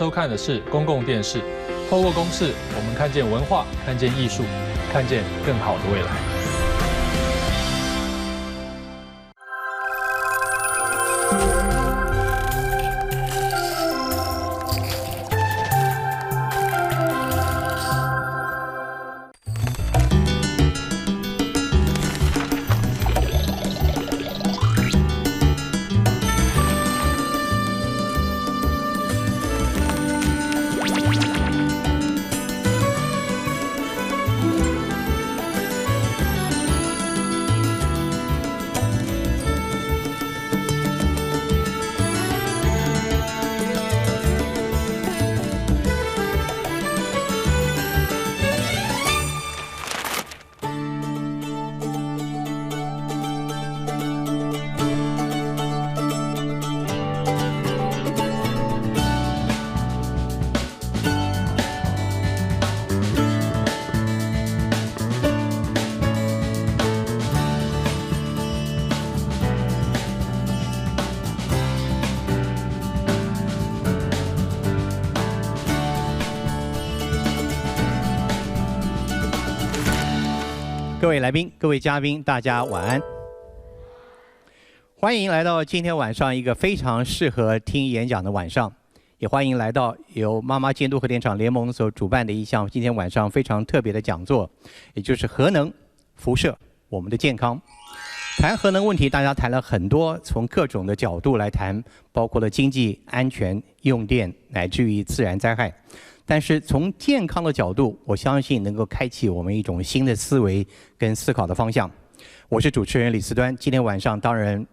收看的是公共电视，透过公视，我们看见文化，看见艺术，看见更好的未来。各位来宾、各位嘉宾，大家晚安。欢迎来到今天晚上一个非常适合听演讲的晚上，也欢迎来到由妈妈监督核电厂联盟所主办的一项今天晚上非常特别的讲座，也就是核能、辐射、我们的健康。谈核能问题，大家谈了很多，从各种的角度来谈，包括了经济、安全、用电，乃至于自然灾害。但是从健康的角度，我相信能够开启我们一种新的思维跟思考的方向。我是主持人李思端，今天晚上当然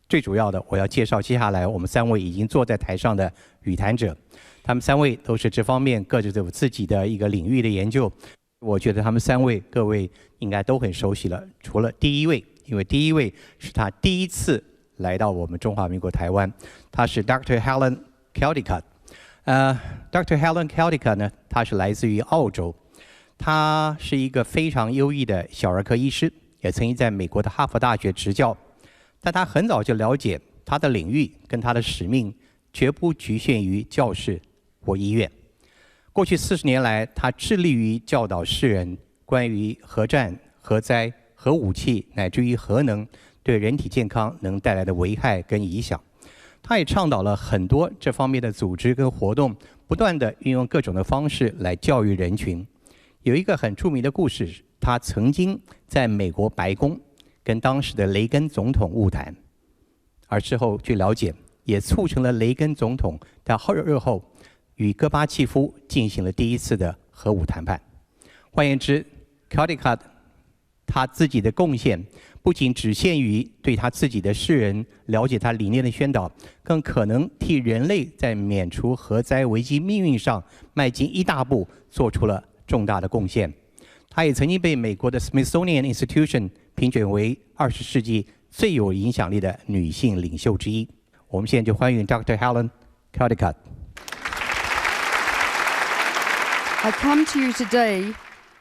最主要的，我要介绍接下来我们3位已经坐在台上的与谈者，他们3位都是这方面各自有自己的一个领域的研究。我觉得他们3位各位应该都很熟悉了，除了第一位，因为第一位是他第一次来到我们中华民国台湾，他是 Dr. Helen Caldicott。Dr. Helen Caldicott 呢，她是来自于澳洲，她是一个非常优异的小儿科医师，也曾经在美国的哈佛大学执教。但她很早就了解她的领域跟她的使命绝不局限于教室或医院。过去40年来，她致力于教导世人关于核战、核灾、核武器乃至于核能对人体健康能带来的危害跟影响。他也倡导了很多这方面的组织跟活动，不断地运用各种的方式来教育人群。有一个很著名的故事，他曾经在美国白宫跟当时的雷根总统晤谈，而之后据了解，也促成了雷根总统在日后与戈巴契夫进行了第一次的核武谈判。换言之 ，Caldicott 他自己的贡献不仅只限于对他自己的世人了解他理念的宣导，更可能替人类在免除核灾危机命运上迈进一大步，做出了重大的贡献。他也曾经被美国的 Smithsonian Institution 评选为20世纪最有影响力的女性领袖之一。我们现在就欢迎 Dr. Helen Caldicott。 I come to you today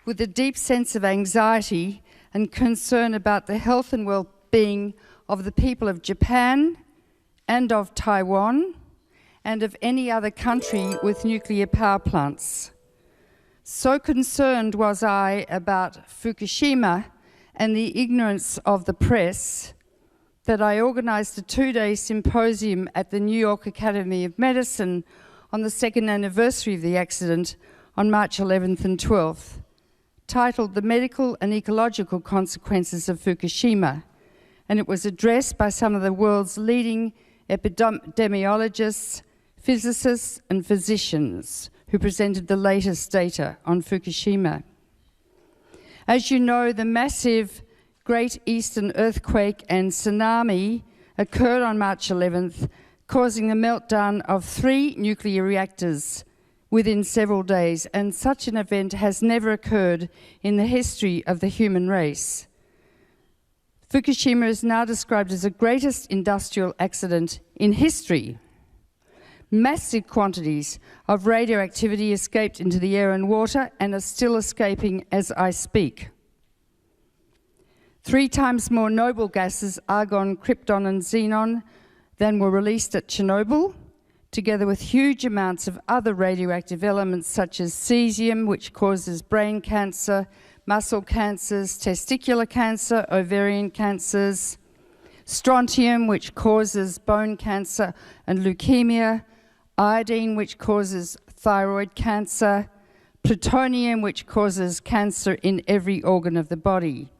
with a deep sense of anxiety and concern about the health and well-being of the people of Japan and of Taiwan and of any other country with nuclear power plants. So concerned was I about Fukushima and the ignorance of the press that I organized a 2-day symposium at the New York Academy of Medicine on the 2nd anniversary of the accident on March 11th and 12th. Titled The Medical and Ecological Consequences of Fukushima, and it was addressed by some of the world's leading epidemiologists, physicists and physicians who presented the latest data on Fukushima. As you know, the massive Great Eastern earthquake and tsunami occurred on March 11th, causing the meltdown of 3 nuclear reactors within several days, and such an event has never occurred in the history of the human race. Fukushima is now described as the greatest industrial accident in history. Massive quantities of radioactivity escaped into the air and water and are still escaping as I speak. 3 times more noble gases, argon, krypton and xenon, than were released at Chernobyl, together with huge amounts of other radioactive elements such as cesium, which causes brain cancer, muscle cancers, testicular cancer, ovarian cancers, strontium, which causes bone cancer and leukemia, iodine, which causes thyroid cancer, plutonium, which causes cancer in every organ of the body.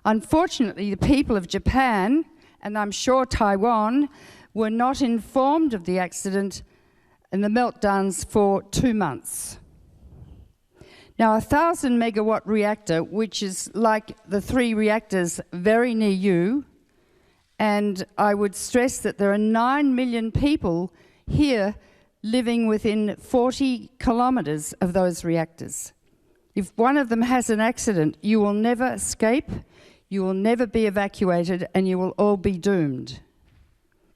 Unfortunately, the people of Japan, and I'm sure Taiwan, were not informed of the accident and the meltdowns for 2 months. Now, a 1,000 megawatt reactor, which is like the 3 reactors very near you, and I would stress that there are 9 million people here living within 40 kilometers of those reactors. If one of them has an accident, you will never escape, you will never be evacuated, and you will all be doomed.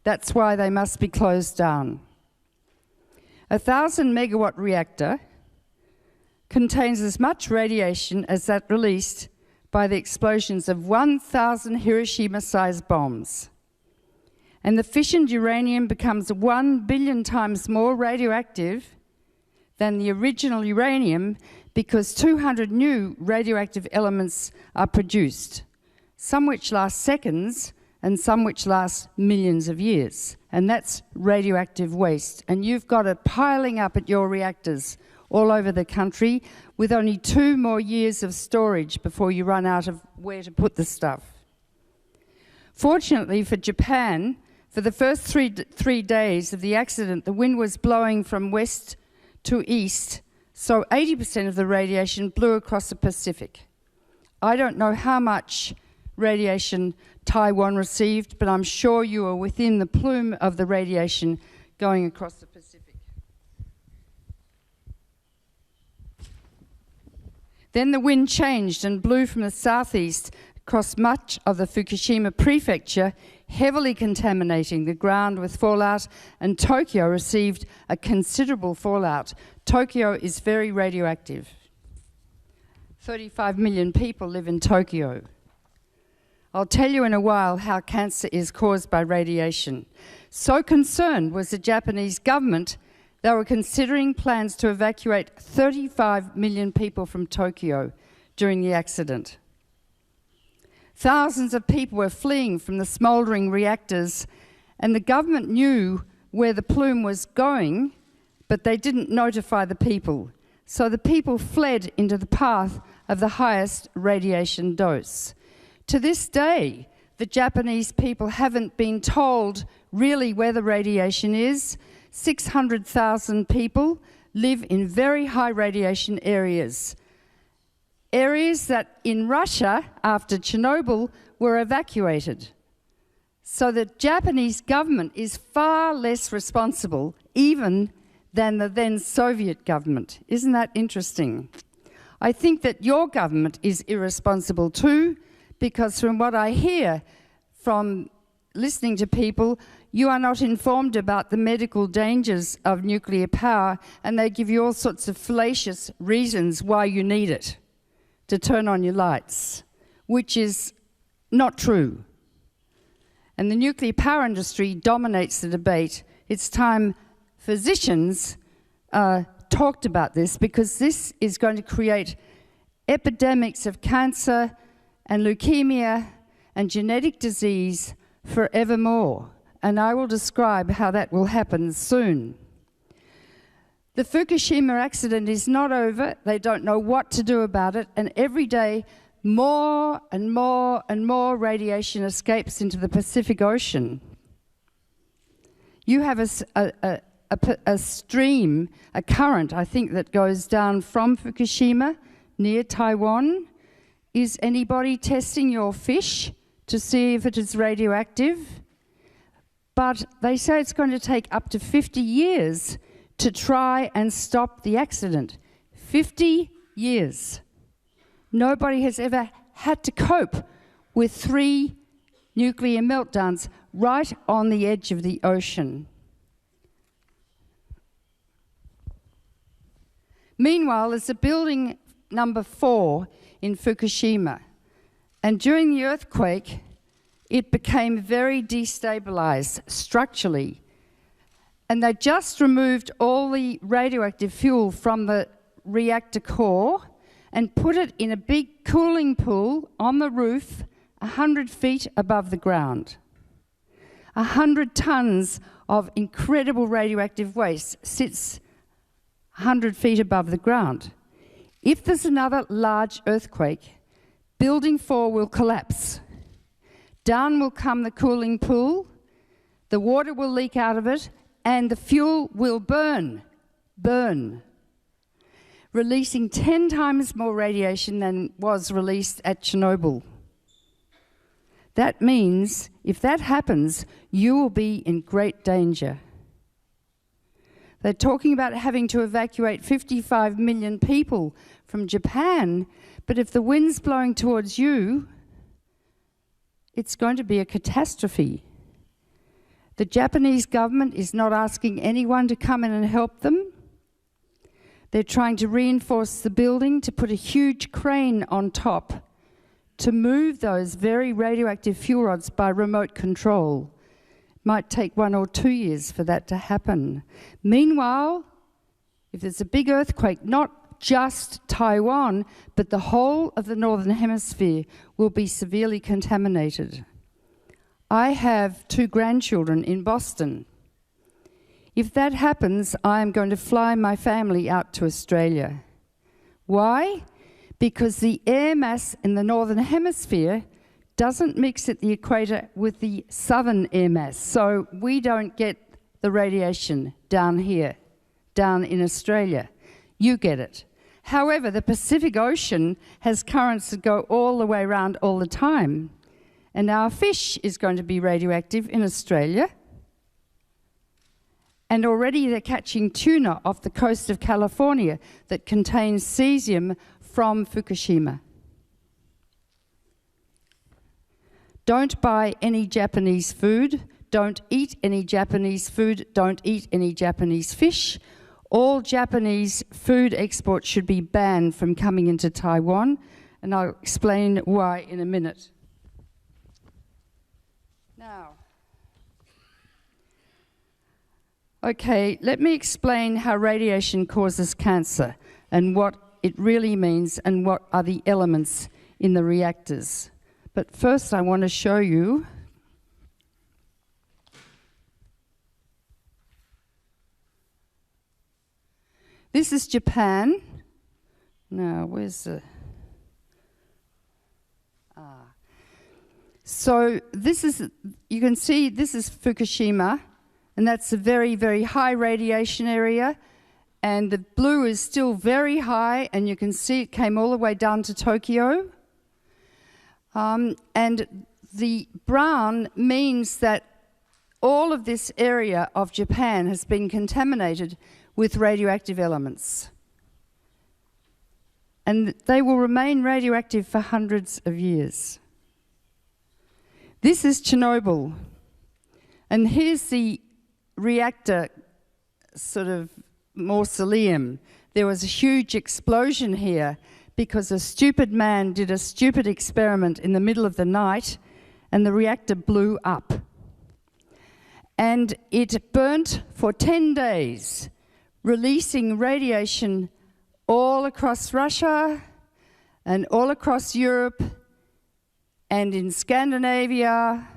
That's why they must be closed down. A 1,000 megawatt reactor contains as much radiation as that released by the explosions of 1,000 Hiroshima-sized bombs. And the fissioned uranium becomes 1 billion times more radioactive than the original uranium because 200 new radioactive elements are produced, some which last seconds and some which last millions of years. And that's radioactive waste. And you've got it piling up at your reactors all over the country with only 2 more years of storage before you run out of where to put the stuff. Fortunately for Japan, for the first three days of the accident, the wind was blowing from west to east, so 80% of the radiation blew across the Pacific. I don't know how much radiation Taiwan received, but I'm sure you are within the plume of the radiation going across the Pacific. Then the wind changed and blew from the southeast across much of the Fukushima prefecture, heavily contaminating the ground with fallout, and Tokyo received a considerable fallout. Tokyo is very radioactive. 35 million people live in Tokyo. I'll tell you in a while how cancer is caused by radiation. So concerned was the Japanese government, they were considering plans to evacuate 35 million people from Tokyo during the accident. Thousands of people were fleeing from the smouldering reactors, and the government knew where the plume was going, but they didn't notify the people. So the people fled into the path of the highest radiation dose. To this day, the Japanese people haven't been told really where the radiation is. 600,000 people live in very high radiation areas. Areas that in Russia, after Chernobyl, were evacuated. So the Japanese government is far less responsible even than the then Soviet government. Isn't that interesting? I think that your government is irresponsible too, because from what I hear from listening to people, you are not informed about the medical dangers of nuclear power, and they give you all sorts of fallacious reasons why you need it to turn on your lights, which is not true. And the nuclear power industry dominates the debate. It's time physicians talked about this, because this is going to create epidemics of cancer and leukemia and genetic disease forevermore. And I will describe how that will happen soon. The Fukushima accident is not over. They don't know what to do about it. And every day, more and more and more radiation escapes into the Pacific Ocean. You have a stream, a current, I think, that goes down from Fukushima near Taiwan. Is anybody testing your fish to see if it is radioactive? But they say it's going to take up to 50 years to try and stop the accident. 50 years. Nobody has ever had to cope with 3 nuclear meltdowns right on the edge of the ocean. Meanwhile, there's a building number 4 in Fukushima, and during the earthquake, it became very destabilized structurally. And they just removed all the radioactive fuel from the reactor core and put it in a big cooling pool on the roof 100 feet above the ground. 100 tons of incredible radioactive waste sits 100 feet above the ground. If there's another large earthquake, Building 4 will collapse. Down will come the cooling pool, the water will leak out of it, and the fuel will burn, releasing 10 times more radiation than was released at Chernobyl. That means, if that happens, you will be in great danger. They're talking about having to evacuate 55 million people from Japan, but if the wind's blowing towards you, it's going to be a catastrophe. The Japanese government is not asking anyone to come in and help them. They're trying to reinforce the building, to put a huge crane on top to move those very radioactive fuel rods by remote control. It might take 1 or 2 years for that to happen. Meanwhile, if there's a big earthquake, not just Taiwan, but the whole of the Northern Hemisphere will be severely contaminated. I have 2 grandchildren in Boston. If that happens, I am going to fly my family out to Australia. Why? Because the air mass in the Northern Hemisphere doesn't mix at the equator with the southern air mass, so we don't get the radiation down here, down in Australia. You get it. However, the Pacific Ocean has currents that go all the way around all the time, and our fish is going to be radioactive in Australia. And already they're catching tuna off the coast of California that contains cesium from Fukushima. Don't buy any Japanese food. Don't eat any Japanese food. Don't eat any Japanese fish. All Japanese food exports should be banned from coming into Taiwan, and I'll explain why in a minute. Now, okay, let me explain how radiation causes cancer and what it really means and what are the elements in the reactors. But first I want to show you this is Japan. Now, where's the... So this is, you can see this is Fukushima, and that's a very, very high radiation area, and the blue is still very high, and you can see it came all the way down to Tokyo. And the brown means that all of this area of Japan has been contaminated with radioactive elements. And they will remain radioactive for hundreds of years. This is Chernobyl. And here's the reactor sort of mausoleum. There was a huge explosion here because a stupid man did a stupid experiment in the middle of the night and the reactor blew up. And it burnt for 10 days, releasing radiation all across Russia and all across Europe and in Scandinavia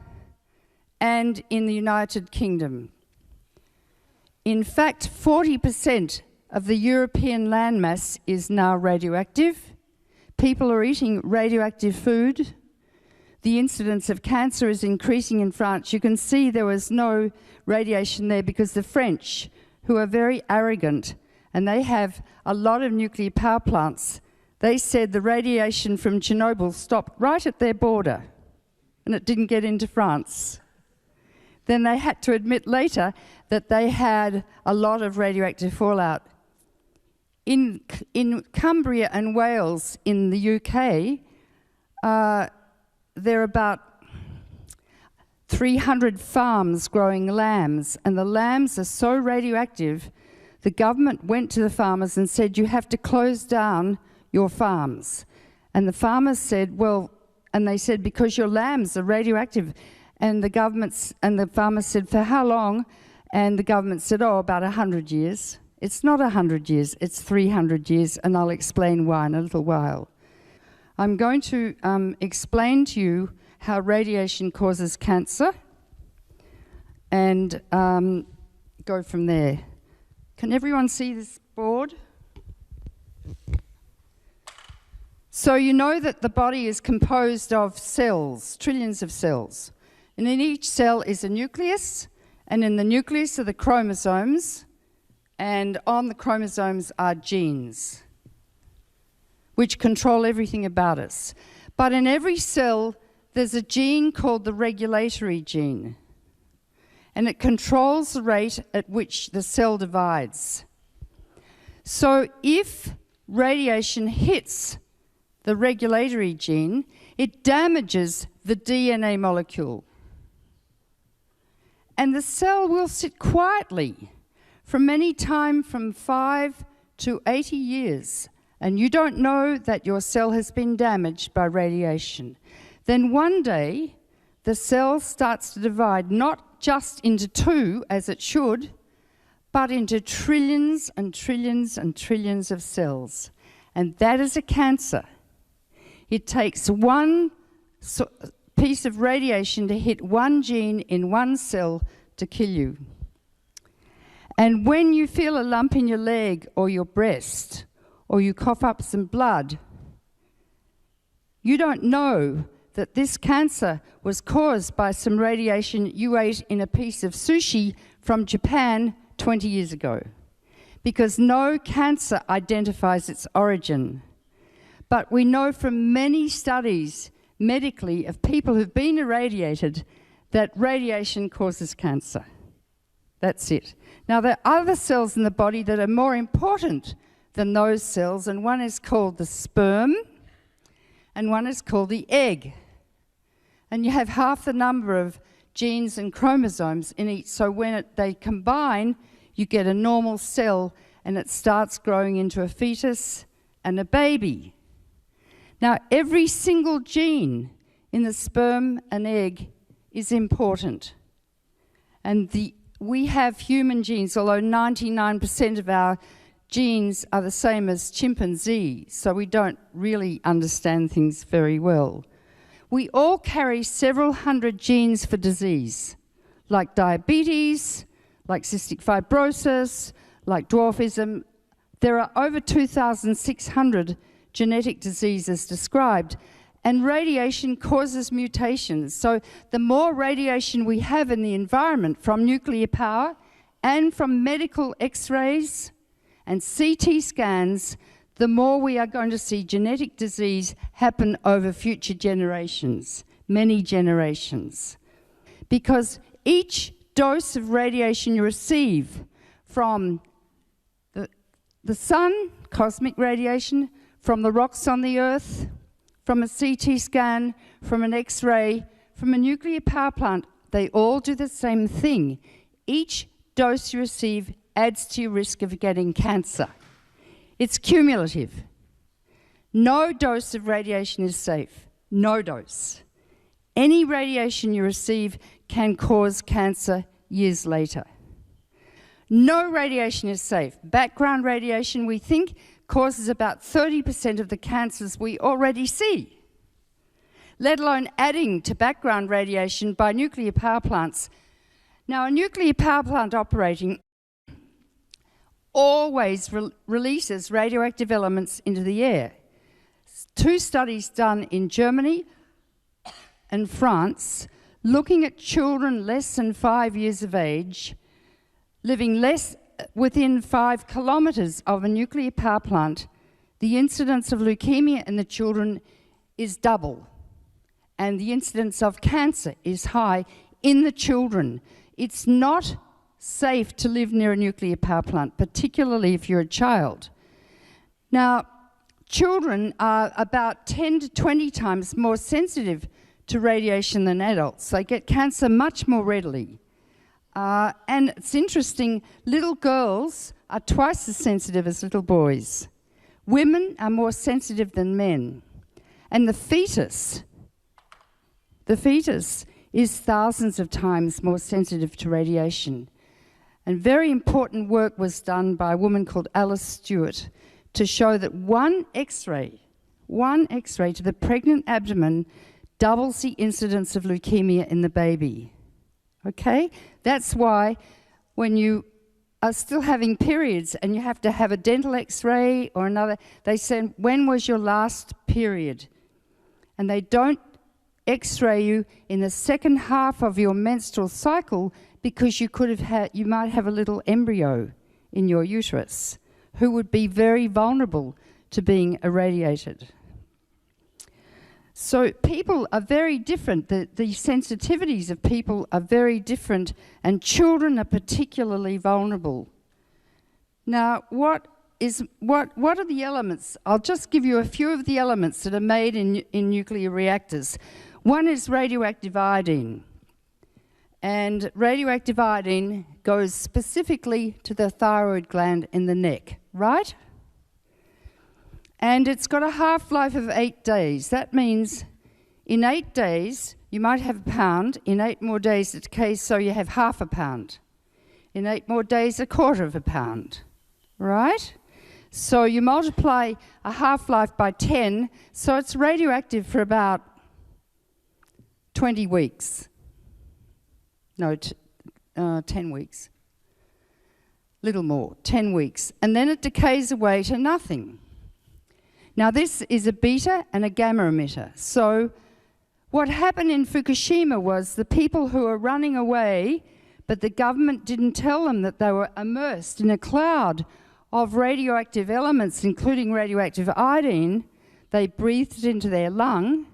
and in the United Kingdom. In fact, 40% of the European landmass is now radioactive. People are eating radioactive food. The incidence of cancer is increasing in France. You can see there was no radiation there because the French, who are very arrogant, and they have a lot of nuclear power plants, they said the radiation from Chernobyl stopped right at their border, and it didn't get into France. Then they had to admit later that they had a lot of radioactive fallout. In Cumbria and Wales in the UK, there are about 300 farms growing lambs, and the lambs are so radioactive, the government went to the farmers and said, you have to close down your farms. And the farmers said, well, and they said, because your lambs are radioactive. And the governments and the farmers said, for how long? And the government said, oh, about 100 years. It's not 100 years, it's 300 years, and I'll explain why in a little while. I'm going to explain to you how radiation causes cancer and go from there. Can everyone see this board? So you know that the body is composed of cells, trillions of cells. And in each cell is a nucleus, and in the nucleus are the chromosomes, and on the chromosomes are genes, which control everything about us. But in every cell, there's a gene called the regulatory gene, and it controls the rate at which the cell divides. So if radiation hits the regulatory gene, it damages the DNA molecule. And the cell will sit quietly from any time from 5 to 80 years, and you don't know that your cell has been damaged by radiation. Then one day, the cell starts to divide not just into two, as it should, but into trillions and trillions and trillions of cells. And that is a cancer. It takes one piece of radiation to hit one gene in one cell to kill you. And when you feel a lump in your leg or your breast, or you cough up some blood, you don't know that this cancer was caused by some radiation you ate in a piece of sushi from Japan 20 years ago, because no cancer identifies its origin. But we know from many studies medically of people who've been irradiated that radiation causes cancer. That's it. Now, there are other cells in the body that are more important than those cells, and one is called the sperm, and one is called the egg. And you have half the number of genes and chromosomes in each, so when they combine, you get a normal cell, and it starts growing into a fetus and a baby. Now, every single gene in the sperm and egg is important. And we have human genes, although 99% of our genes are the same as chimpanzees, so we don't really understand things very well. We all carry several hundred genes for disease, like diabetes, like cystic fibrosis, like dwarfism. There are over 2,600 genetic diseases described, and radiation causes mutations. So the more radiation we have in the environment from nuclear power and from medical X-rays and CT scans, the more we are going to see genetic disease happen over future generations, many generations. Because each dose of radiation you receive from the sun, cosmic radiation, from the rocks on the Earth, from a CT scan, from an X-ray, from a nuclear power plant, they all do the same thing. Each dose you receive adds to your risk of getting cancer. It's cumulative. No dose of radiation is safe. No dose. Any radiation you receive can cause cancer years later. No radiation is safe. Background radiation, we think, causes about 30% of the cancers we already see, let alone adding to background radiation by nuclear power plants. Now, a nuclear power plant operating always releases radioactive elements into the air. 2 studies done in Germany and France, looking at children less than 5 years of age, living within 5 kilometres of a nuclear power plant, the incidence of leukemia in the children is double, and the incidence of cancer is high in the children. It's not safe to live near a nuclear power plant, particularly if you're a child. Now, children are about 10 to 20 times more sensitive to radiation than adults. They get cancer much more readily. And it's interesting, little girls are twice as sensitive as little boys. Women are more sensitive than men. And the fetus is thousands of times more sensitive to radiation. And very important work was done by a woman called Alice Stewart to show that one X-ray to the pregnant abdomen doubles the incidence of leukemia in the baby. Okay? That's why when you are still having periods and you have to have a dental X-ray or another, they say, when was your last period? And they don't X-ray you in the second half of your menstrual cycle because you might have a little embryo in your uterus who would be very vulnerable to being irradiated. So people are very different. The sensitivities of people are very different, and children are particularly vulnerable. Now, what are the elements? I'll just give you a few of the elements that are made in nuclear reactors. One is radioactive iodine. And radioactive iodine goes specifically to the thyroid gland in the neck, right? And it's got a half-life of 8 days. That means in 8 days, you might have a pound. In 8 more days, it decays, so you have half a pound. In 8 more days, a quarter of a pound, right? So you multiply a half-life by 10, so it's radioactive for about 20 weeks. No, 10 weeks. Little more, 10 weeks. And then it decays away to nothing. Now this is a beta and a gamma emitter. So what happened in Fukushima was the people who were running away, but the government didn't tell them that they were immersed in a cloud of radioactive elements, including radioactive iodine. They breathed it into their lung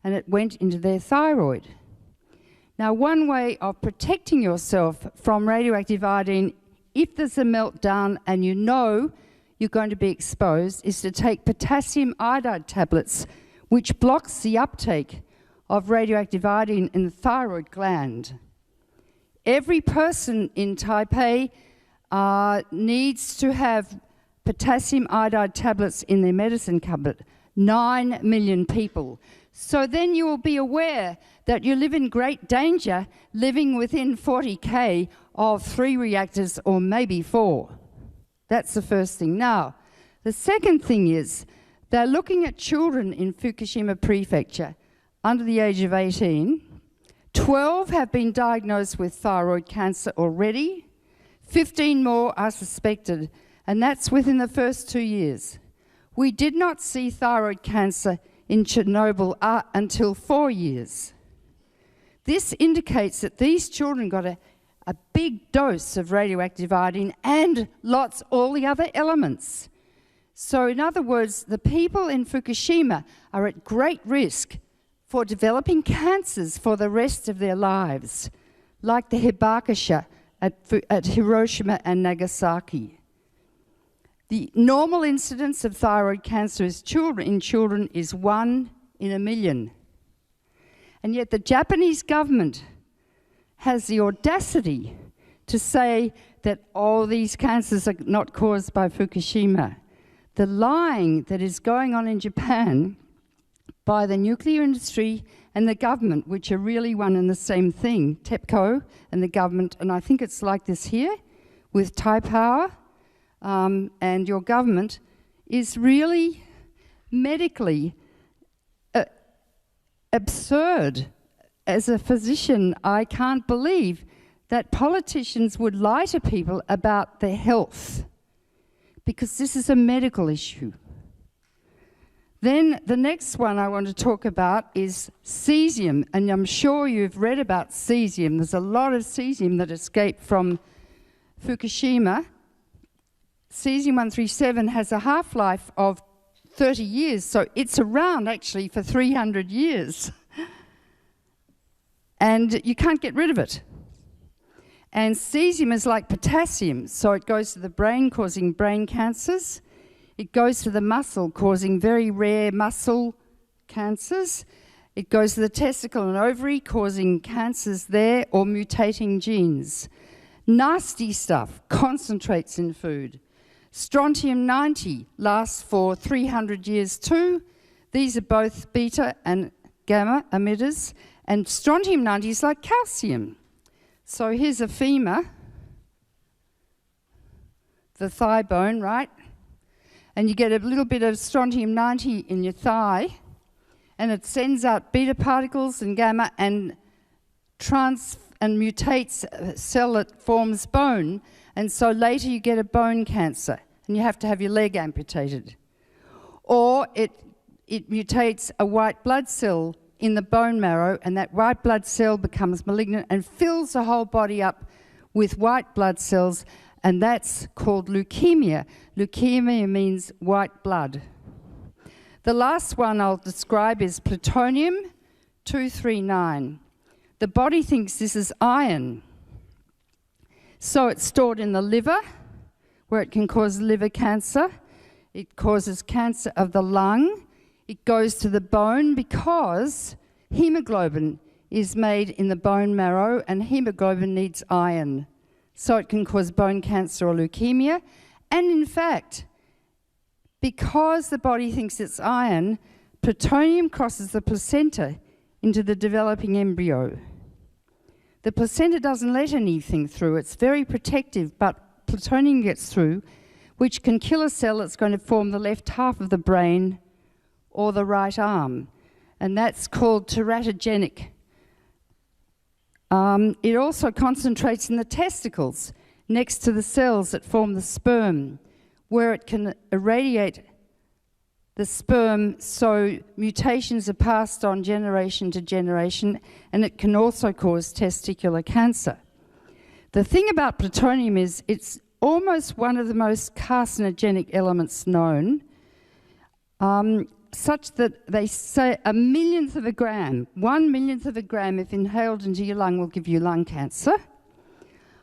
and it went into their thyroid. Now, one way of protecting yourself from radioactive iodine, if there's a meltdown and you know you're going to be exposed, is to take potassium iodide tablets, which blocks the uptake of radioactive iodine in the thyroid gland. Every person in Taipei needs to have potassium iodide tablets in their medicine cupboard. 9 million people. So then you will be aware that you live in great danger living within 40k of 3 reactors or maybe 4. That's the first thing. Now, the second thing is they're looking at children in Fukushima Prefecture under the age of 18. 12 have been diagnosed with thyroid cancer already. 15 more are suspected, and that's within the first 2 years. We did not see thyroid cancer in Chernobyl until 4 years. This indicates that these children got a big dose of radioactive iodine and all the other elements. So in other words, the people in Fukushima are at great risk for developing cancers for the rest of their lives, like the Hibakusha at Hiroshima and Nagasaki. The normal incidence of thyroid cancer in children is 1 in a million. And yet the Japanese government has the audacity to say that all these cancers are not caused by Fukushima. The lying that is going on in Japan by the nuclear industry and the government, which are really one and the same thing, TEPCO and the government, and I think it's like this here with Taipower, and your government, is really medically absurd. As a physician, I can't believe that politicians would lie to people about their health, because this is a medical issue. Then the next one I want to talk about is cesium, and I'm sure you've read about cesium. There's a lot of cesium that escaped from Fukushima. Cesium-137 has a half-life of 30 years, so it's around actually for 300 years. And you can't get rid of it. And cesium is like potassium, so it goes to the brain, causing brain cancers. It goes to the muscle, causing very rare muscle cancers. It goes to the testicle and ovary, causing cancers there or mutating genes. Nasty stuff concentrates in food. Strontium-90 lasts for 300 years too. These are both beta and gamma emitters. And strontium-90 is like calcium. So here's a femur the thigh bone, right? And you get a little bit of strontium-90 in your thigh, and it sends out beta particles and gamma and mutates a cell that forms bone, and so later you get a bone cancer, and you have to have your leg amputated. Or it mutates a white blood cell in the bone marrow, and that white blood cell becomes malignant and fills the whole body up with white blood cells, and that's called leukemia. Leukemia means white blood. The last one I'll describe is plutonium-239. The body thinks this is iron. So it's stored in the liver, where it can cause liver cancer. It causes cancer of the lung. It goes to the bone because hemoglobin is made in the bone marrow, and hemoglobin needs iron. So it can cause bone cancer or leukemia. And in fact, because the body thinks it's iron, plutonium crosses the placenta into the developing embryo. The placenta doesn't let anything through. It's very protective, but plutonium gets through, which can kill a cell that's going to form the left half of the brain or the right arm. And that's called teratogenic. It also concentrates in the testicles, next to the cells that form the sperm, where it can irradiate the sperm so mutations are passed on generation to generation, and it can also cause testicular cancer. The thing about plutonium is it's almost one of the most carcinogenic elements known, such that they say 1/1,000,000 of a gram, 1/1,000,000 of a gram if inhaled into your lung will give you lung cancer.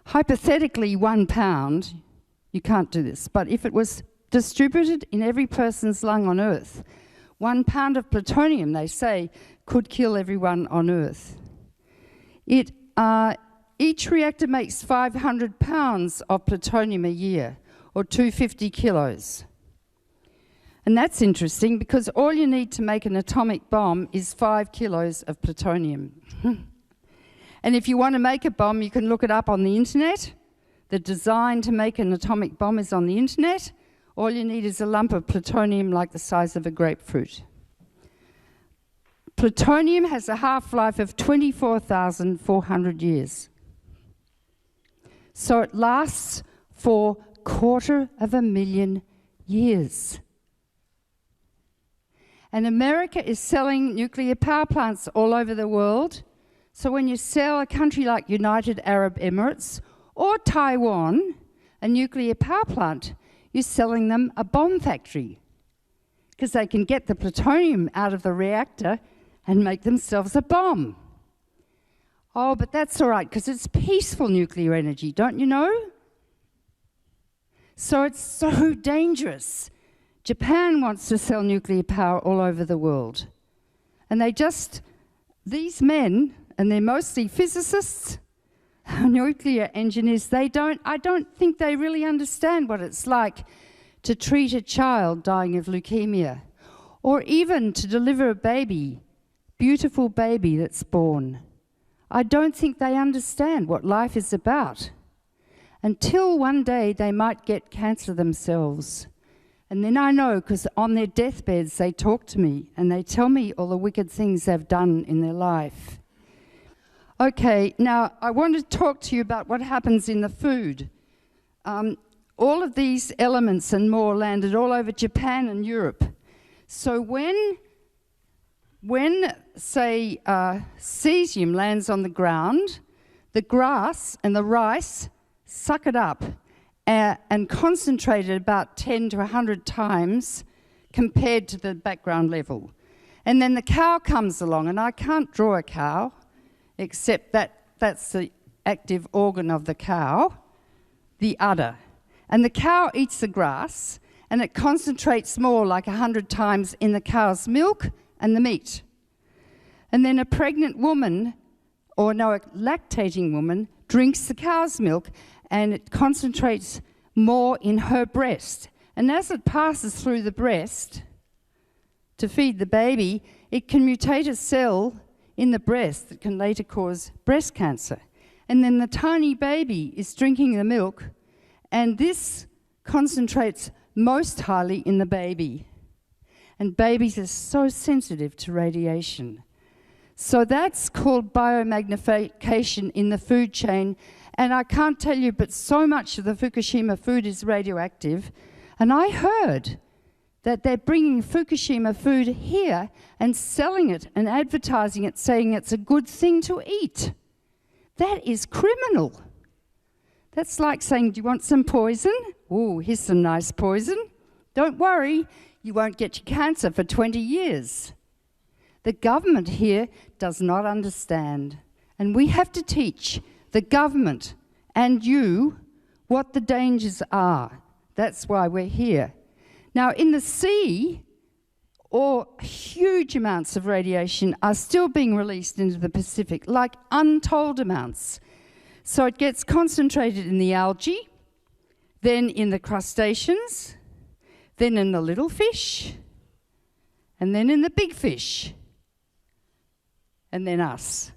Hypothetically, 1 pound, you can't do this, but if it was distributed in every person's lung on Earth, 1 pound of plutonium, they say, could kill everyone on Earth. Each reactor makes 500 pounds of plutonium a year, or 250 kilos. And that's interesting because all you need to make an atomic bomb is 5 kilos of plutonium. And if you want to make a bomb, you can look it up on the internet. The design to make an atomic bomb is on the internet. All you need is a lump of plutonium like the size of a grapefruit. Plutonium has a half-life of 24,400 years. So it lasts for 250,000 years. And America is selling nuclear power plants all over the world. So when you sell a country like United Arab Emirates or Taiwan a nuclear power plant, you're selling them a bomb factory because they can get the plutonium out of the reactor and make themselves a bomb. Oh, but that's all right because it's peaceful nuclear energy, don't you know? So it's so dangerous. Japan wants to sell nuclear power all over the world. And these men, and they're mostly physicists, nuclear engineers, I don't think they really understand what it's like to treat a child dying of leukemia, or even to deliver a baby, beautiful baby that's born. I don't think they understand what life is about, until one day they might get cancer themselves. And then I know, because on their deathbeds they talk to me and they tell me all the wicked things they've done in their life. Okay, now I want to talk to you about what happens in the food. All of these elements and more landed all over Japan and Europe. So when say, cesium lands on the ground, the grass and the rice suck it up and concentrate it about 10 to 100 times compared to the background level. And then the cow comes along, and I can't draw a cow, except that's the active organ of the cow, the udder. And the cow eats the grass, and it concentrates more, like 100 times, in the cow's milk and the meat. And then a pregnant woman, a lactating woman, drinks the cow's milk, and it concentrates more in her breast. And as it passes through the breast to feed the baby, it can mutate a cell in the breast that can later cause breast cancer. And then the tiny baby is drinking the milk, and this concentrates most highly in the baby. And babies are so sensitive to radiation. So that's called biomagnification in the food chain. And I can't tell you, but so much of the Fukushima food is radioactive. And I heard that they're bringing Fukushima food here and selling it and advertising it, saying it's a good thing to eat. That is criminal. That's like saying, do you want some poison? Ooh, here's some nice poison. Don't worry, you won't get your cancer for 20 years. The government here does not understand. And we have to teach the government and you what the dangers are. That's why we're here. Now, in the sea, huge amounts of radiation are still being released into the Pacific, like untold amounts. So it gets concentrated in the algae, then in the crustaceans, then in the little fish, and then in the big fish, and then us.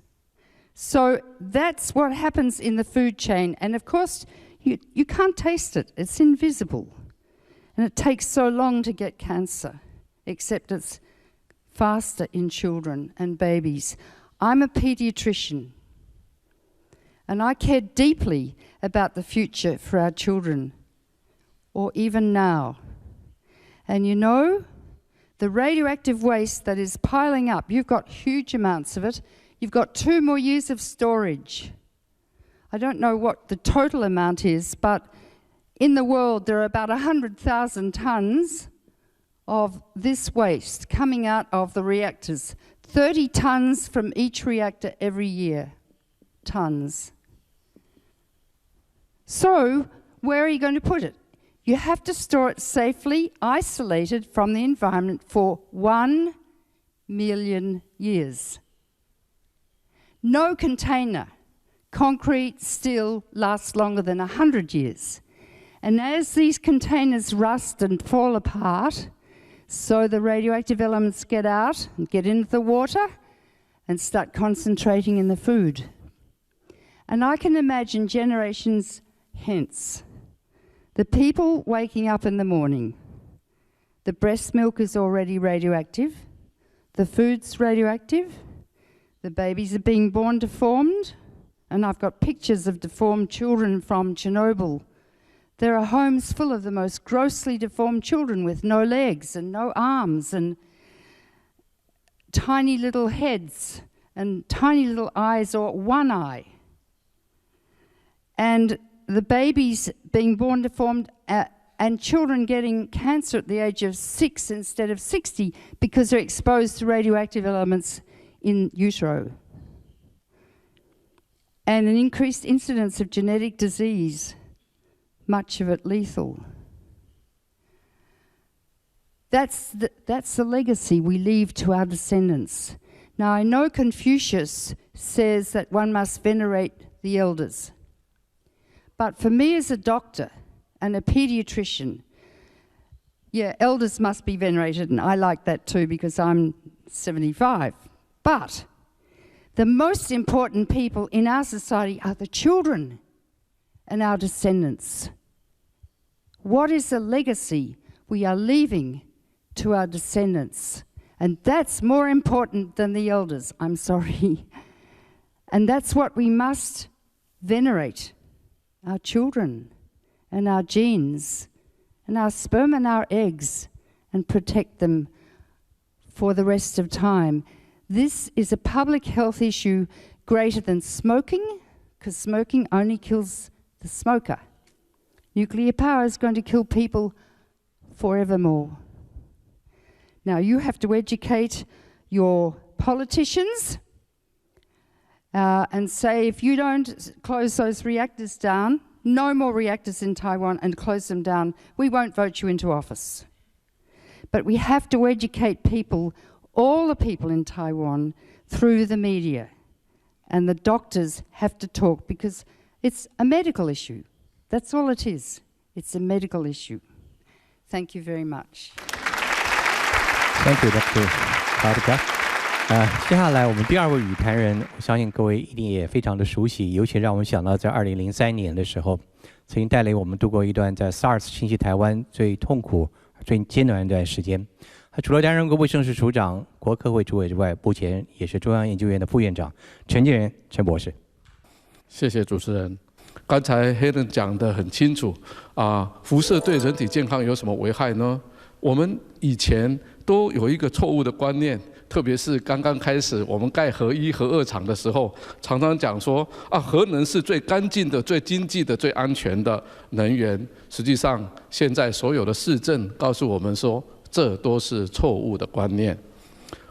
So that's what happens in the food chain. And of course, you can't taste it. It's invisible. And it takes so long to get cancer, except it's faster in children and babies. I'm a pediatrician, and I care deeply about the future for our children, or even now. And you know, the radioactive waste that is piling up, you've got huge amounts of it. You've got 2 more years of storage. I don't know what the total amount is, but in the world there are about 100,000 tons of this waste coming out of the reactors. 30 tons from each reactor every year. Tons. So, where are you going to put it? You have to store it safely, isolated from the environment for 1 million years. No container, concrete, steel, lasts longer than 100 years. And as these containers rust and fall apart, so the radioactive elements get out and get into the water and start concentrating in the food. And I can imagine generations hence, the people waking up in the morning, the breast milk is already radioactive, the food's radioactive, the babies are being born deformed, and I've got pictures of deformed children from Chernobyl. There are homes full of the most grossly deformed children with no legs and no arms and tiny little heads and tiny little eyes or one eye. And the babies being born deformed and children getting cancer at the age of 6 instead of 60 because they're exposed to radioactive elements in utero. And an increased incidence of genetic disease, much of it lethal. That's the legacy we leave to our descendants. Now, I know Confucius says that one must venerate the elders. But for me as a doctor and a pediatrician, yeah, elders must be venerated, and I like that too because I'm 75. But the most important people in our society are the children and our descendants. What is the legacy we are leaving to our descendants? And that's more important than the elders, I'm sorry. And that's what we must venerate. Our children and our genes and our sperm and our eggs and protect them for the rest of time. This is a public health issue greater than smoking, because smoking only kills the smoker. Nuclear power is going to kill people forevermore. Now, you have to educate your politicians and say, if you don't close those reactors down, no more reactors in Taiwan, and close them down, we won't vote you into office. But we have to educate people, all the people in Taiwan, through the media. And the doctors have to talk because it's a medical issue. That's all it is. It's a medical issue. Thank you very much. Thank you, Dr. Caldicott. 接下来我们第二位语坛人，我相信各位一定也非常的熟悉，尤其让我们想到在2003年的时候，曾经带领我们度过一段在 SARS 侵袭台湾最痛苦、最艰难的一段时间。他除了担任过卫生室处长、国科会主委之外，目前也是中央研究院的副院长。陈建仁，陈博士。谢谢主持人。刚才 Helen 讲得很清楚辐射对人体健康有什么危害呢？我们以前都有一个错误的观念，特别是刚刚开始我们盖核一、核二厂的时候，常常讲说核能是最干净的、最经济的、最安全的能源。实际上，现在所有的市政告诉我们说，这都是错误的观念。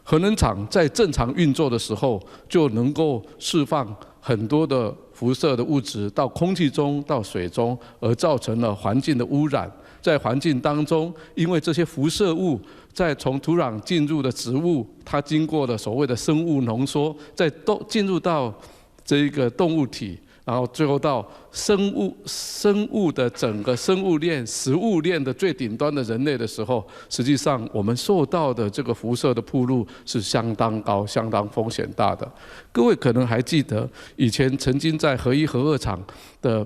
核能厂在正常运作的时候，就能够释放很多的辐射的物质到空气中、到水中，而造成了环境的污染。在环境当中，因为这些辐射物在从土壤进入的植物，它经过了所谓的生物浓缩，再进入到这个动物体，然后最后到生物的整个生物链、食物链的最顶端的人类的时候，实际上我们受到的这个辐射的暴露是相当高、相当风险大的。各位可能还记得，以前曾经在核一、核二厂的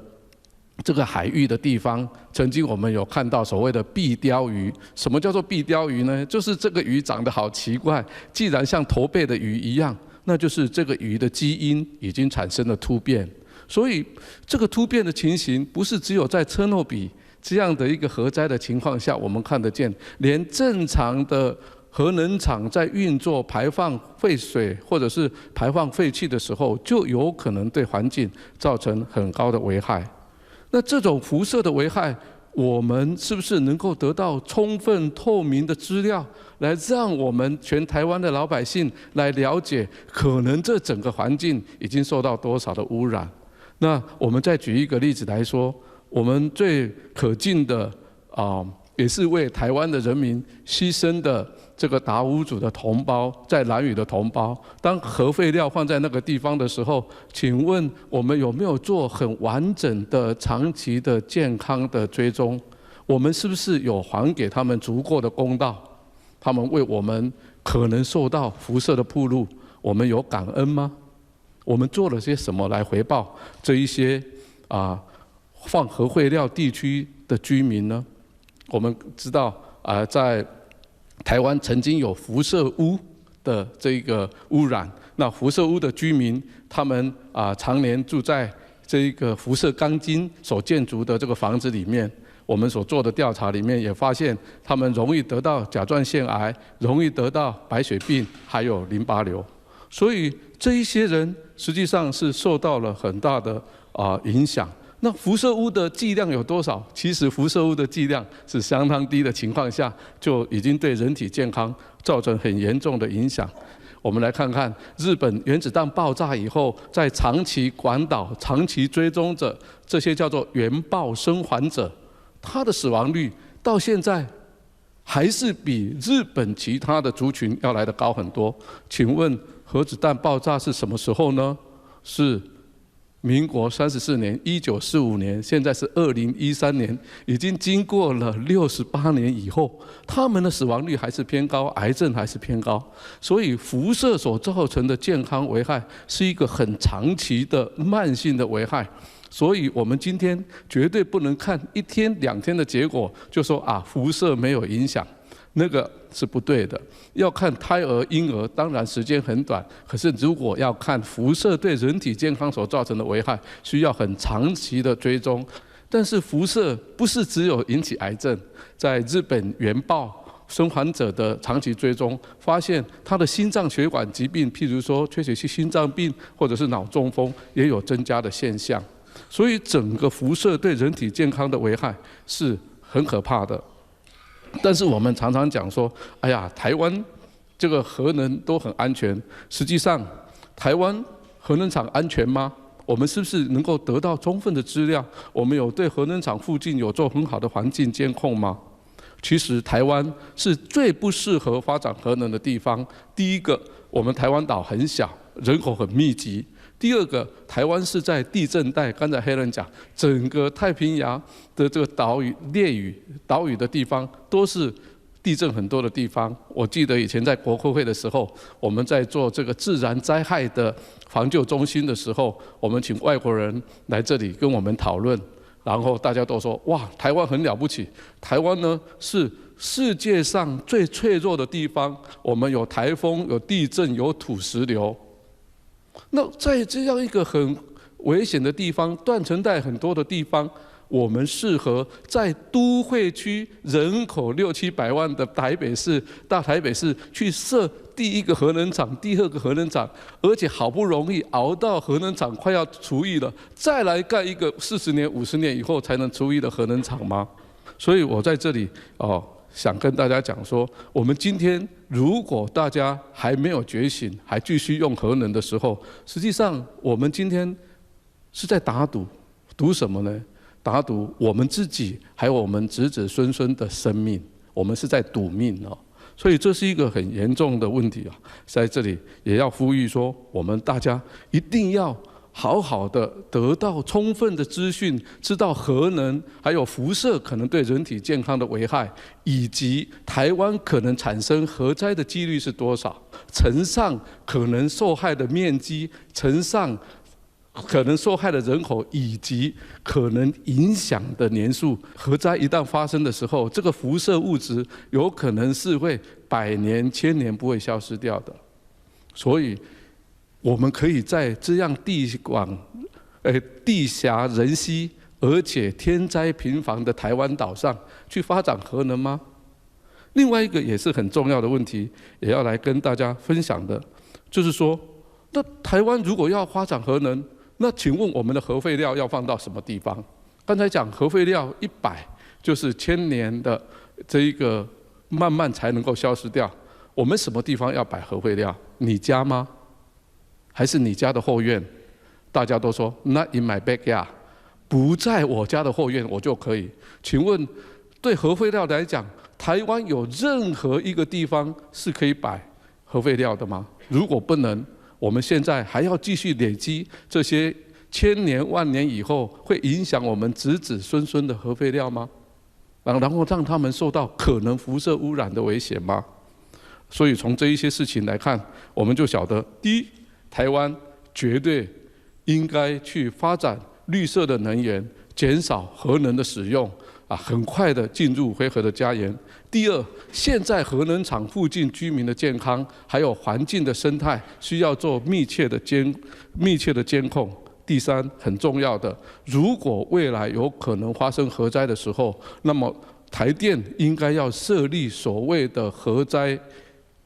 这个海域的地方，曾经我们有看到所谓的壁鲷鱼。什么叫做壁鲷鱼呢？就是这个鱼长得好奇怪，既然像驼背的鱼一样，那就是这个鱼的基因已经产生了突变。所以这个突变的情形，不是只有在车诺比这样的一个核灾的情况下我们看得见，连正常的核能厂在运作、排放废水或者是排放废气的时候，就有可能对环境造成很高的危害。那这种辐射的危害，我们是不是能够得到充分透明的资料，来让我们全台湾的老百姓来了解，可能这整个环境已经受到多少的污染？那我们再举一个例子来说，我们最可敬的也是为台湾的人民牺牲的这个达悟族的同胞，在兰屿的同胞，当核废料放在那个地方的时候，请问我们有没有做很完整的、长期的健康的追踪？我们是不是有还给他们足够的公道？他们为我们可能受到辐射的暴露，我们有感恩吗？我们做了些什么来回报这一些放核废料地区的居民呢？我们知道在台湾曾经有辐射屋的这个污染，那辐射屋的居民，他们常年住在这个辐射钢筋所建筑的这个房子里面。我们所做的调查里面也发现，他们容易得到甲状腺癌，容易得到白血病，还有淋巴瘤。所以这一些人实际上是受到了很大的影响。那辐射污的剂量有多少？其实辐射污的剂量是相当低的情况下，就已经对人体健康造成很严重的影响。我们来看看日本原子弹爆炸以后，在长期管导、长期追踪着这些叫做原爆生还者，他的死亡率到现在还是比日本其他的族群要来得高很多。请问核子弹爆炸是什么时候呢？是民国34年，1945年，现在是2013年，已经经过了68年以后，他们的死亡率还是偏高，癌症还是偏高。所以辐射所造成的健康危害是一个很长期的慢性的危害。所以我们今天绝对不能看1天2天的结果就说辐射没有影响，那个是不对的。要看胎儿、婴儿，当然时间很短，可是如果要看辐射对人体健康所造成的危害，需要很长期的追踪。但是辐射不是只有引起癌症，在日本原爆生还者的长期追踪，发现他的心脏血管疾病，譬如说缺血性心脏病或者是脑中风，也有增加的现象。所以整个辐射对人体健康的危害是很可怕的。但是我们常常讲说，哎呀，台湾这个核能都很安全。实际上，台湾核能厂安全吗？我们是不是能够得到充分的资料？我们有对核能厂附近有做很好的环境监控吗？其实台湾是最不适合发展核能的地方。第一个，我们台湾岛很小，人口很密集。第二个，台湾是在地震带，刚才Helen讲，整个太平洋的这个岛屿、列屿、岛屿的地方都是地震很多的地方。我记得以前在国科会的时候，我们在做这个自然灾害的防救中心的时候，我们请外国人来这里跟我们讨论。然后大家都说哇，台湾很了不起，台湾呢是世界上最脆弱的地方，我们有台风、有地震、有土石流。那在这样一个很危险的地方，断层带很多的地方，我们适合在都会区人口600-700万的台北市、大台北市去设第一个核能厂、第二个核能厂，而且好不容易熬到核能厂快要除役了，再来盖一个40年、50年以后才能除役的核能厂吗？所以我在这里想跟大家讲说，我们今天如果大家还没有觉醒，还继续用核能的时候，实际上我们今天是在打赌，赌什么呢？打赌我们自己还有我们子子孙孙的生命，我们是在赌命哦。所以这是一个很严重的问题啊，在这里也要呼吁说，我们大家一定要好好的得到充分的资讯，知道核能还有辐射可能对人体健康的危害，以及台湾可能产生核灾的几率是多少，乘上可能受害的面积，乘上可能受害的人口以及可能影响的年数，核灾一旦发生的时候，这个辐射物质有可能是会100年、1000年不会消失掉的。所以，我们可以在这样地狭人稀而且天灾频繁的台湾岛上去发展核能吗？另外一个也是很重要的问题，也要来跟大家分享的，就是说，那台湾如果要发展核能，那请问我们的核废料要放到什么地方？刚才讲核废料100就是1000年的这一个慢慢才能够消失掉。我们什么地方要摆核废料？你家吗？还是你家的后院？大家都说 Not in my backyard， 不在我家的后院我就可以。请问，对核废料来讲，台湾有任何一个地方是可以摆核废料的吗？如果不能，我们现在还要继续累积这些1000年、万年以后会影响我们子子孙孙的核废料吗？然后让他们受到可能辐射污染的危险吗？所以从这一些事情来看，我们就晓得，第一，台湾绝对应该去发展绿色的能源，减少核能的使用，很快的进入非核的家园。第二，现在核能厂附近居民的健康，还有环境的生态，需要做密切的监控。第三，很重要的，如果未来有可能发生核灾的时候，那么台电应该要设立所谓的核灾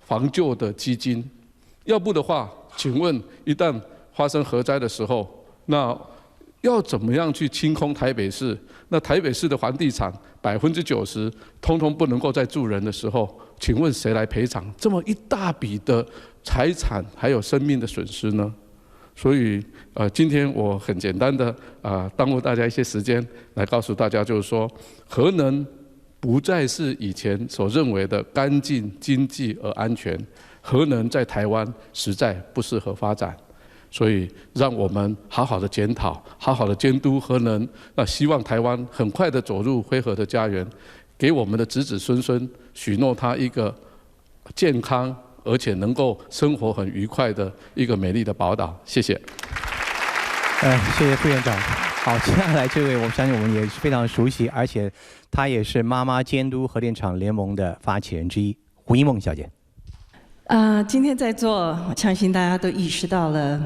防救的基金。要不的话，请问一旦发生核灾的时候，那要怎么样去清空台北市？那台北市的房地产90%通通不能够再住人的时候，请问谁来赔偿这么一大笔的财产还有生命的损失呢？所以今天我很简单的耽误大家一些时间来告诉大家，就是说核能不再是以前所认为的干净、经济而安全，核能在台湾实在不适合发展。所以，让我们好好的检讨，好好的监督核能。那希望台湾很快的走入非核的家园，给我们的子子孙孙许诺他一个健康而且能够生活很愉快的一个美丽的宝岛。谢谢。谢谢副院长。好，接下来这位我相信我们也是非常熟悉，而且她也是妈妈监督核电厂联盟的发起人之一，胡一梦小姐。今天在座，我相信大家都意识到了，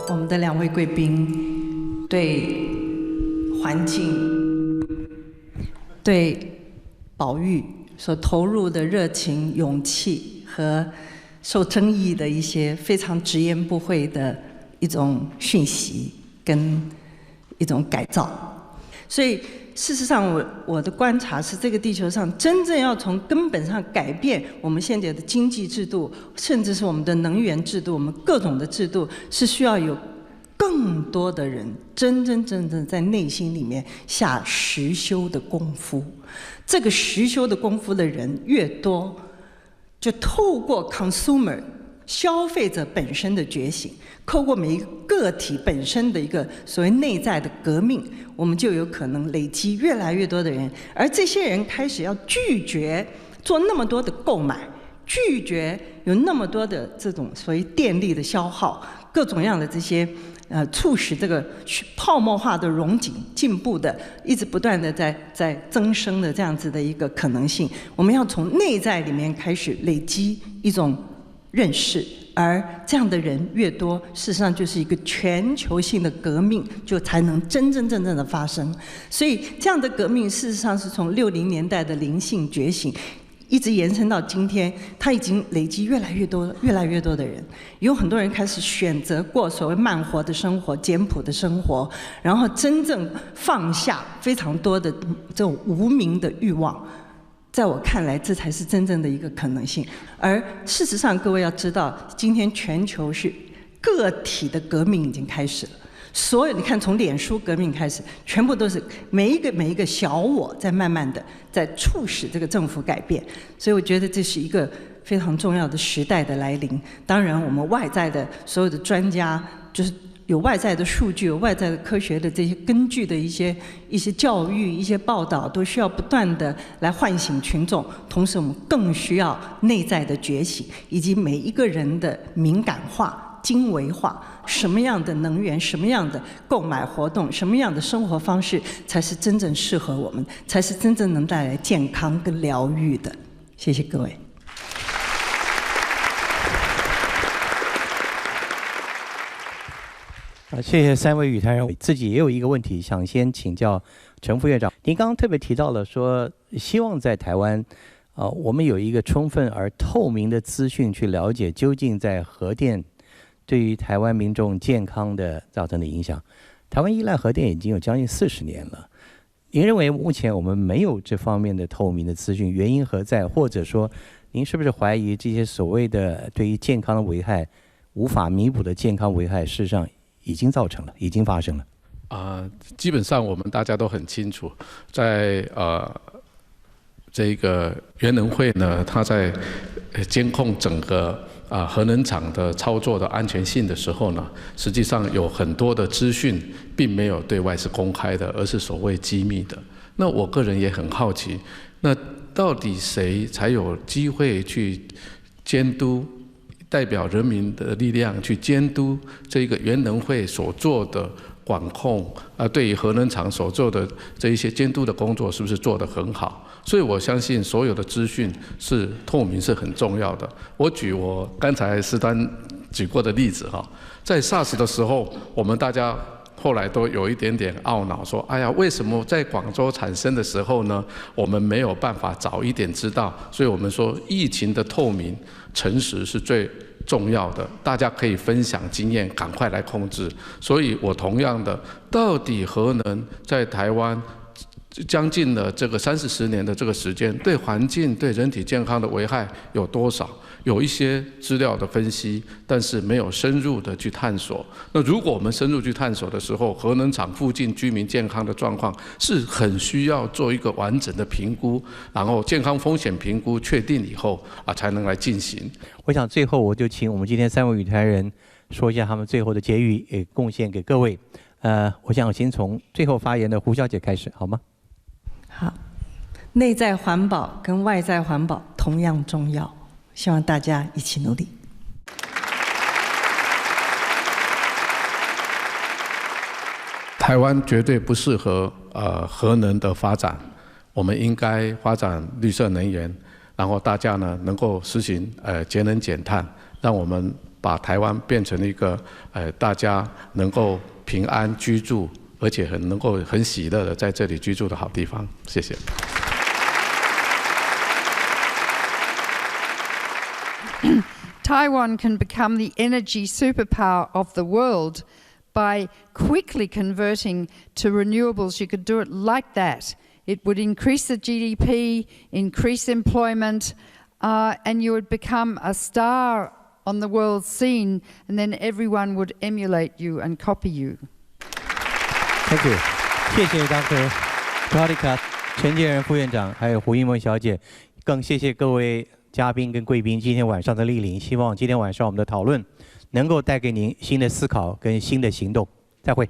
我们的2位贵宾对环境、对保育所投入的热情、勇气和受争议的一些非常直言不讳的一种讯息跟一种改造。所以事实上，我的观察是，这个地球上真正要从根本上改变我们现在的经济制度，甚至是我们的能源制度，我们各种的制度，是需要有更多的人真正在内心里面下实修的功夫。这个实修的功夫的人越多，就透过 consumer 消费者本身的觉醒，透过每一个个体本身的一个所谓内在的革命，我们就有可能累积越来越多的人，而这些人开始要拒绝做那么多的购买，拒绝有那么多的这种所谓电力的消耗，各种样的这些促使这个泡沫化的荣景进步的，一直不断的在增生的这样子的一个可能性。我们要从内在里面开始累积一种认识，而这样的人越多，事实上就是一个全球性的革命，就才能真正的发生。所以这样的革命，事实上是从60年代的灵性觉醒，一直延伸到今天，它已经累积越来越多的人，有很多人开始选择过所谓慢活的生活、简朴的生活，然后真正放下非常多的这种无名的欲望。在我看来，这才是真正的一个可能性。而事实上，各位要知道，今天全球是个体的革命已经开始了。所有你看，从脸书革命开始，全部都是每一个小我在慢慢的在促使这个政府改变。所以我觉得这是一个非常重要的时代的来临。当然，我们外在的所有的专家，就是有外在的数据、有外在的科学的这些根据的一些教育、一些报道，都需要不断的来唤醒群众。同时，我们更需要内在的觉醒，以及每一个人的敏感化、精微化。什么样的能源、什么样的购买活动、什么样的生活方式，才是真正适合我们，才是真正能带来健康跟疗愈的。谢谢各位。谢谢3位与谈人。自己也有一个问题想先请教陈副院长。您刚刚特别提到了说，希望在台湾，我们有一个充分而透明的资讯去了解究竟在核电对于台湾民众健康的造成的影响。台湾依赖核电已经有将近40年了。您认为目前我们没有这方面的透明的资讯，原因何在？或者说，您是不是怀疑这些所谓的对于健康的危害无法弥补的健康危害，事实上已经造成了，已经发生了？基本上我们大家都很清楚，在这个原能会呢，它在监控整个核能厂的操作的安全性的时候呢，实际上有很多的资讯并没有对外是公开的，而是所谓机密的。那我个人也很好奇，那到底谁才有机会去监督，代表人民的力量去监督这个原能会所做的管控对于核能厂所做的这一些监督的工作是不是做得很好？所以我相信所有的资讯是透明是很重要的。我举我刚才施丹举过的例子哈，在 SARS 的时候，我们大家后来都有一点点懊恼，说：哎呀，为什么在广州产生的时候呢，我们没有办法早一点知道？所以我们说，疫情的透明、诚实是最重要的，大家可以分享经验，赶快来控制。所以我同样的，到底核能在台湾将近了这个30-40年的这个时间，对环境、对人体健康的危害有多少？有一些资料的分析，但是没有深入的去探索。那如果我们深入去探索的时候，核能厂附近居民健康的状况是很需要做一个完整的评估，然后健康风险评估确定以后才能来进行。我想最后我就请我们今天3位与谈人说一下他们最后的结语，也贡献给各位。我想先从最后发言的胡小姐开始，好吗？好，内在环保跟外在环保同样重要。希望大家一起努力。台湾绝对不适合核能的发展，我们应该发展绿色能源，然后大家呢能够实行节能减碳，让我们把台湾变成一个大家能够平安居住，而且能够很喜乐的在这里居住的好地方。谢谢。Taiwan can become the energy superpower of the world by quickly converting to renewables. You could do it like that. It would increase the GDP, increase employment, and you would become a star on the world scene, and then everyone would emulate you and copy you. Thank you. 谢谢 Dr. Caldicott 陈建仁副院长，还有胡一萌小姐，更谢谢各位嘉宾跟贵宾今天晚上的莅临，希望今天晚上我们的讨论能够带给您新的思考跟新的行动。再会。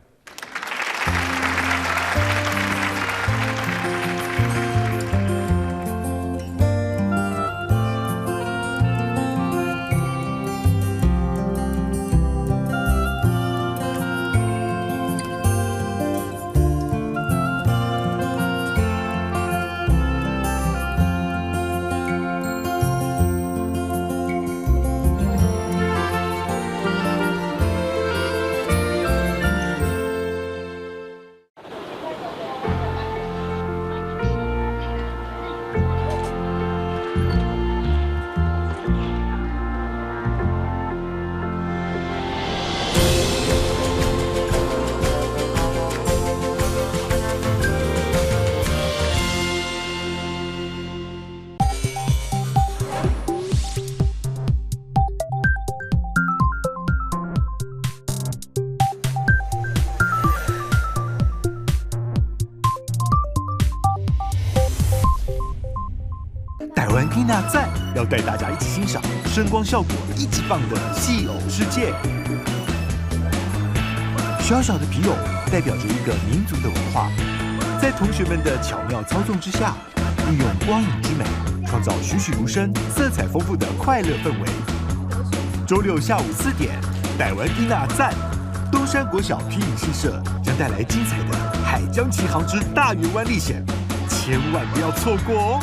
缇娜赞要带大家一起欣赏声光效果一级棒的戏偶世界。小小的皮偶代表着一个民族的文化，在同学们的巧妙操纵之下，运用光影之美，创造栩栩如生、色彩丰富的快乐氛围。周六下午4点，逮完缇娜赞，东山国小皮影戏社将带来精彩的《海疆奇航之大圆湾历险》，千万不要错过哦！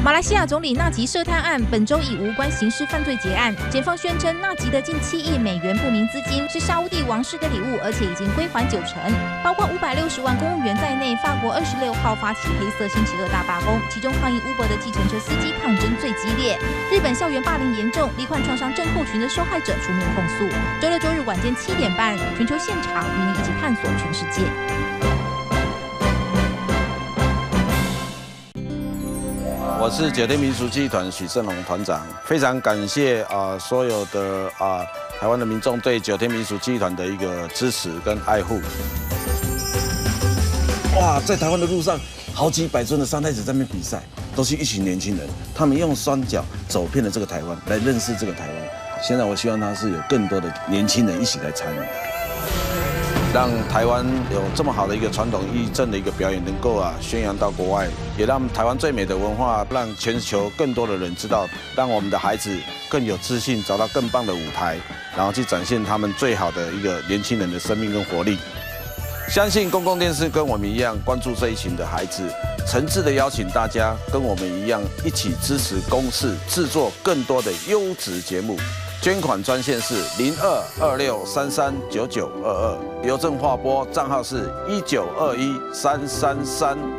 马来西亚总理纳吉涉贪案本周以无关刑事犯罪结案，检方宣称纳吉的近7亿美元不明资金是沙烏地王室的礼物，而且已经归还90%，包括560万公务员在内。法国26号发起黑色星期2大罢工，其中抗议 Uber 的计程车司机抗争最激烈。日本校园霸凌严重，罹患创伤症候群的受害者出面控诉。周六周日晚间7点半，全球现场与你一起探索全世界。我是9天民俗记忆团许胜龙团长，非常感谢所有的台湾的民众对9天民俗记忆团的一个支持跟爱护。哇，在台湾的路上，好几百尊的三太子在那边比赛，都是一群年轻人，他们用双脚走遍了这个台湾，来认识这个台湾。现在我希望他是有更多的年轻人一起来参与。让台湾有这么好的一个传统义政的一个表演，能够宣扬到国外，也让台湾最美的文化，让全球更多的人知道，让我们的孩子更有自信，找到更棒的舞台，然后去展现他们最好的一个年轻人的生命跟活力。相信公共电视跟我们一样关注这一群的孩子，诚挚的邀请大家跟我们一样一起支持公视制作更多的优质节目。捐款专线是0226339922，邮政划拨账号是19213335。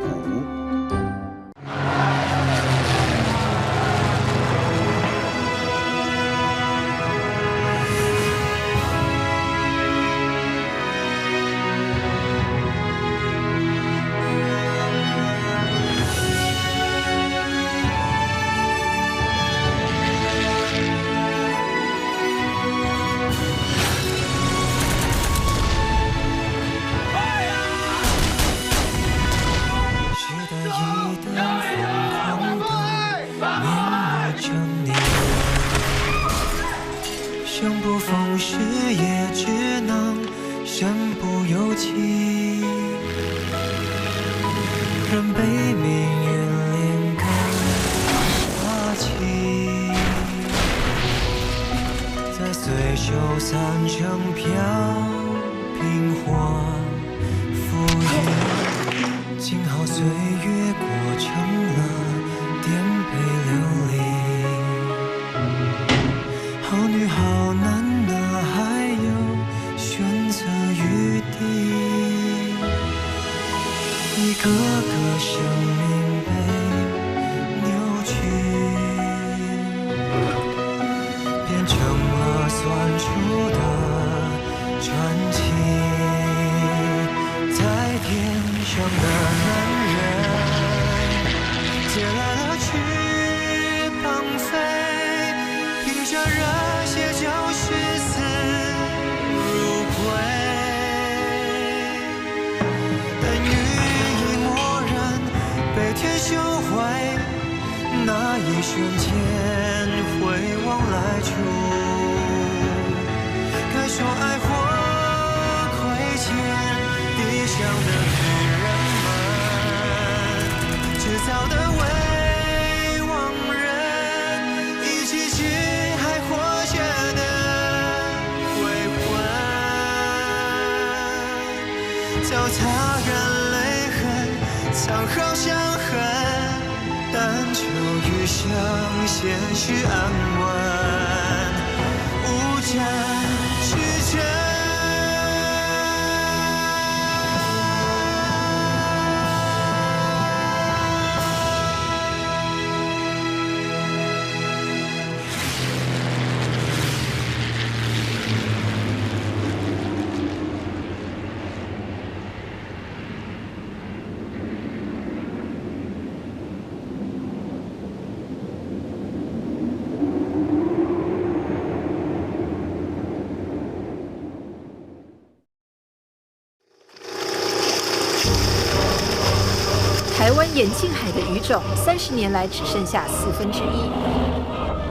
眼近海的鱼种30年来只剩下1/4。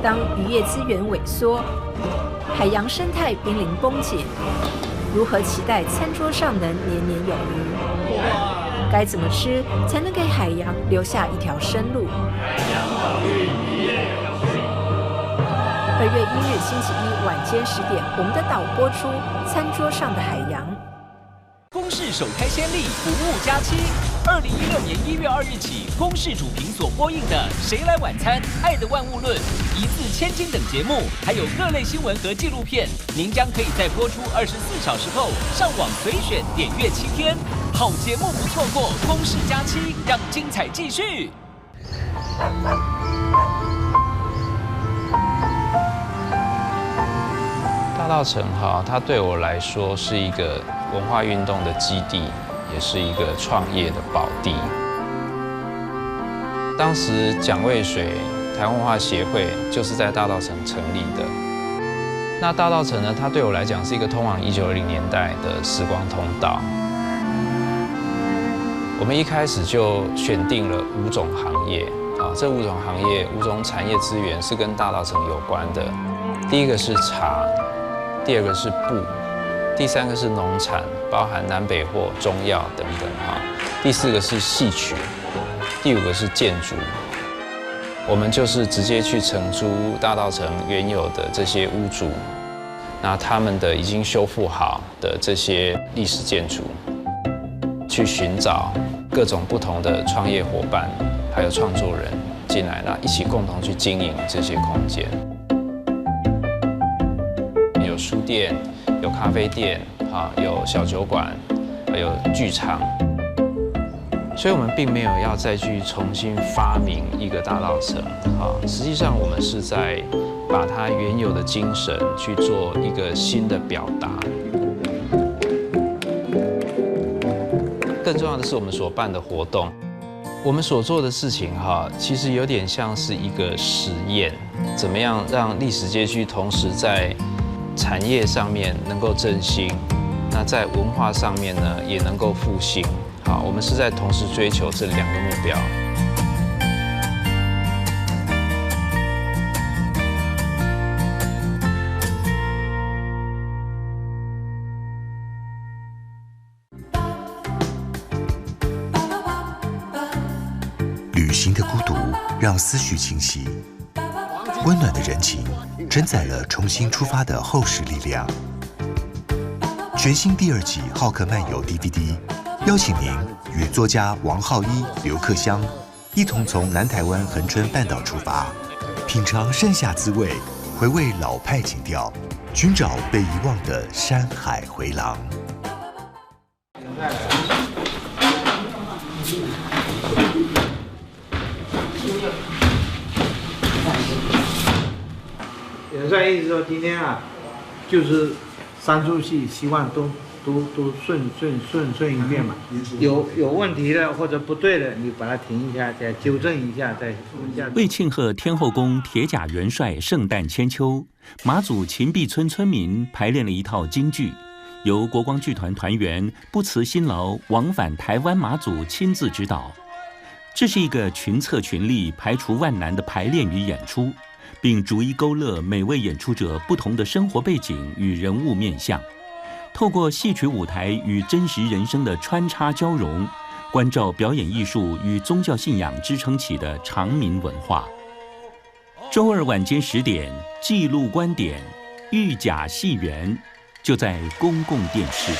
当渔业资源萎缩，海洋生态濒临崩解，如何期待餐桌上能年年有余？该怎么吃才能给海洋留下一条生路？2月1日星期一晚间10点，我们的岛播出《餐桌上的海洋》。公视首开先例，服务佳期。2016年1月2日起，公视主频所播映的《谁来晚餐》、《爱的万物论》、《一字千金》等节目，还有各类新闻和纪录片，您将可以在播出24小时后上网随选点阅7天。好节目不错过，公视佳期，让精彩继续。大稻埕它对我来说是一个文化运动的基地，也是一个创业的宝地。当时蒋渭水台湾文化协会就是在大稻埕成立的。那大稻埕呢，它对我来讲是一个通往1920年代的时光通道。我们一开始就选定了5种行业这5种行业、5种产业资源是跟大稻埕有关的。第一个是茶，第2个是布，第3个是农产，包含南北货、中药等等第4个是戏曲，第5个是建筑。我们就是直接去承租大稻埕原有的这些屋主，那他们的已经修复好的这些历史建筑，去寻找各种不同的创业伙伴，还有创作人进来，那一起共同去经营这些空间。有书店，有咖啡店，有小酒馆，还有剧场。所以我们并没有要再去重新发明一个大稻埕，实际上我们是在把它原有的精神去做一个新的表达。更重要的是我们所办的活动，我们所做的事情其实有点像是一个实验，怎么样让历史街区同时在产业上面能够振兴，那在文化上面呢也能够复兴。我们是在同时追求这2个目标。旅行的孤独让思绪清晰，温暖的人情承载了重新出发的厚实力量。全新第2季《浩克漫游》DVD。邀请您与作家王浩一、刘克襄一同从南台湾恒春半岛出发，品尝盛夏滋味，回味老派情调，寻找被遗忘的山海回廊。元帅意思说，今天就是3出戏，希望都顺一遍嘛。有问题的或者不对的，你把它停一下，再纠正一下，再说一下。为庆贺天后宫铁甲元帅圣诞千秋，马祖秦壁村村民排练了一套京剧，由国光剧团团员不辞辛劳往返台湾马祖亲自指导。这是一个群策群力、排除万难的排练与演出，并逐一勾勒每位演出者不同的生活背景与人物面相。透过戏曲舞台与真实人生的穿插交融，关照表演艺术与宗教信仰支撑起的常民文化。周二晚间10点，记录观点，玉甲戏园，就在公共电视。